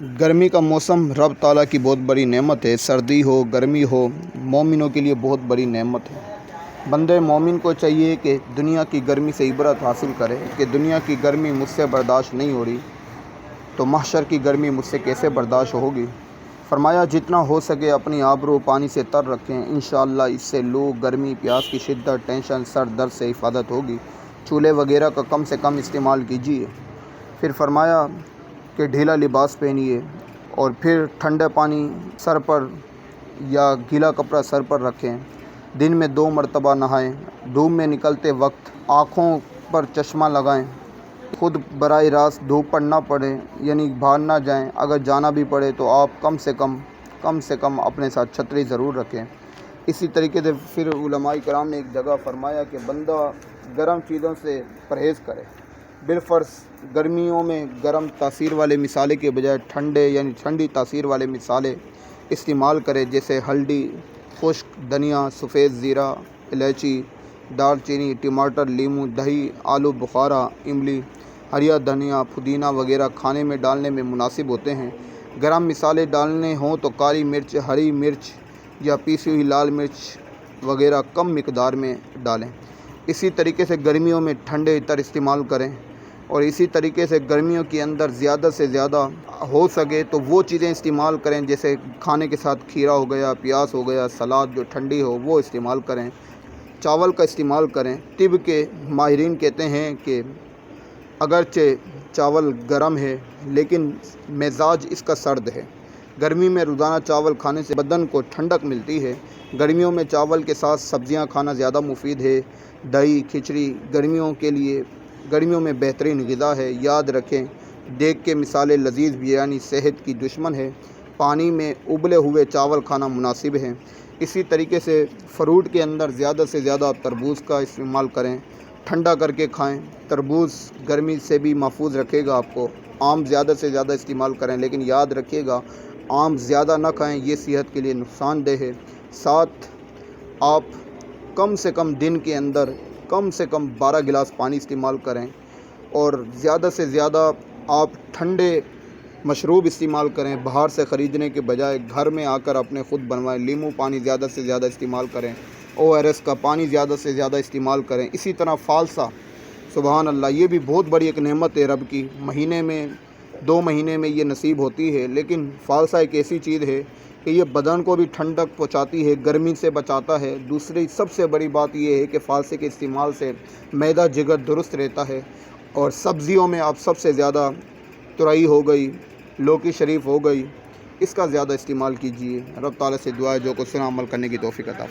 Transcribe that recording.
गर्मी का मौसम रब ताला की बहुत बड़ी नेमत है। सर्दी हो गर्मी हो, मोमिनों के लिए बहुत बड़ी नेमत है। बंदे मोमिन को चाहिए कि दुनिया की गर्मी से इबरत हासिल करे कि दुनिया की गर्मी मुझसे बर्दाश्त नहीं हो रही तो महशर की गर्मी मुझसे कैसे बर्दाश्त होगी। फरमाया जितना हो सके अपनी आबरू पानी से तर रखें, इंशाअल्लाह इससे लू, गर्मी, प्यास की शिद्दत, टेंशन, सर दर्द से हिफाजत होगी। चूल्हे वगैरह का कम से कम इस्तेमाल कीजिए। फिर फरमाया कि ढीला लिबास पहनिए और फिर ठंडे पानी सर पर या गीला कपड़ा सर पर रखें। दिन में 2 मरतबा नहाएं। धूप में निकलते वक्त आँखों पर चश्मा लगाएं। खुद बराह रास्त धूप पर ना पड़े, यानी बाहर ना जाएं। अगर जाना भी पड़े तो आप कम से कम अपने साथ छतरी ज़रूर रखें। इसी तरीके से फिर उलमाए कराम ने एक जगह फरमाया कि बंदा गर्म चीज़ों से परहेज़ करे। बिलफ़र्ज़ गर्मियों में गर्म तासीर वाले मिसाले के बजाय ठंडे यानी ठंडी तासीर वाले मिसाले इस्तेमाल करे, जैसे हल्दी, खुश्क धनिया, सफ़ेद ज़ीरा, इलायची, दालचीनी, टमाटर, लीमू, दही, आलू बुखारा, इमली, हरिया धनिया, पुदीना वगैरह खाने में डालने में मुनासिब होते हैं। गर्म मिसाले डालने हों तो काली मिर्च, हरी मिर्च या पीसी हुई लाल मिर्च वगैरह कम मिकदार में डालें। इसी तरीके से गर्मियों में ठंडे इतर इस्तेमाल करें और इसी तरीके से गर्मियों के अंदर ज़्यादा से ज़्यादा हो सके तो वो चीज़ें इस्तेमाल करें, जैसे खाने के साथ खीरा हो गया, प्याज हो गया, सलाद जो ठंडी हो वो इस्तेमाल करें। चावल का इस्तेमाल करें। तिब के माहिरीन कहते हैं कि अगरचे चावल गर्म है लेकिन मिजाज इसका सर्द है। गर्मी में रोज़ाना चावल खाने से बदन को ठंडक मिलती है। गर्मियों में चावल के साथ सब्ज़ियां खाना ज़्यादा मुफीद है। दही, खिचड़ी गर्मियों में बेहतरीन ग़िज़ा है। याद रखें, देख के मिसाले लजीज़ बिरयानी सेहत की दुश्मन है। पानी में उबले हुए चावल खाना मुनासिब है। इसी तरीके से फ़रूट के अंदर ज़्यादा से ज़्यादा आप तरबूज़ का इस्तेमाल करें, ठंडा करके खाएं। तरबूज़ गर्मी से भी महफूज रखेगा आपको। आम ज़्यादा से ज़्यादा इस्तेमाल करें, लेकिन याद रखिएगा आम ज़्यादा ना खाएं, ये सेहत के लिए नुकसानदेह है। साथ आप कम से कम दिन के अंदर कम से कम 12 गिलास पानी इस्तेमाल करें और ज़्यादा से ज़्यादा आप ठंडे मशरूब इस्तेमाल करें। बाहर से ख़रीदने के बजाय घर में आकर अपने ख़ुद बनवाएं। नींबू पानी ज़्यादा से ज़्यादा इस्तेमाल करें। ORS का पानी ज़्यादा से ज़्यादा इस्तेमाल करें। इसी तरह फ़ालसा, सुबहान अल्लाह, ये भी बहुत बड़ी एक नेमत है रब की। महीने में 2 महीने में ये नसीब होती है, लेकिन फ़ालसा एक ऐसी चीज़ है कि ये बदन को भी ठंडक पहुंचाती है, गर्मी से बचाता है। दूसरी सबसे बड़ी बात ये है कि फ़ालसे के इस्तेमाल से मैदा जिगर दुरुस्त रहता है। और सब्ज़ियों में आप सबसे ज़्यादा तुरई हो गई, लौकी शरीफ हो गई, इसका ज़्यादा इस्तेमाल कीजिए। रब ताला से दुआ है जो कुछ सुना अमल करने की तौफीक अता फरमाए।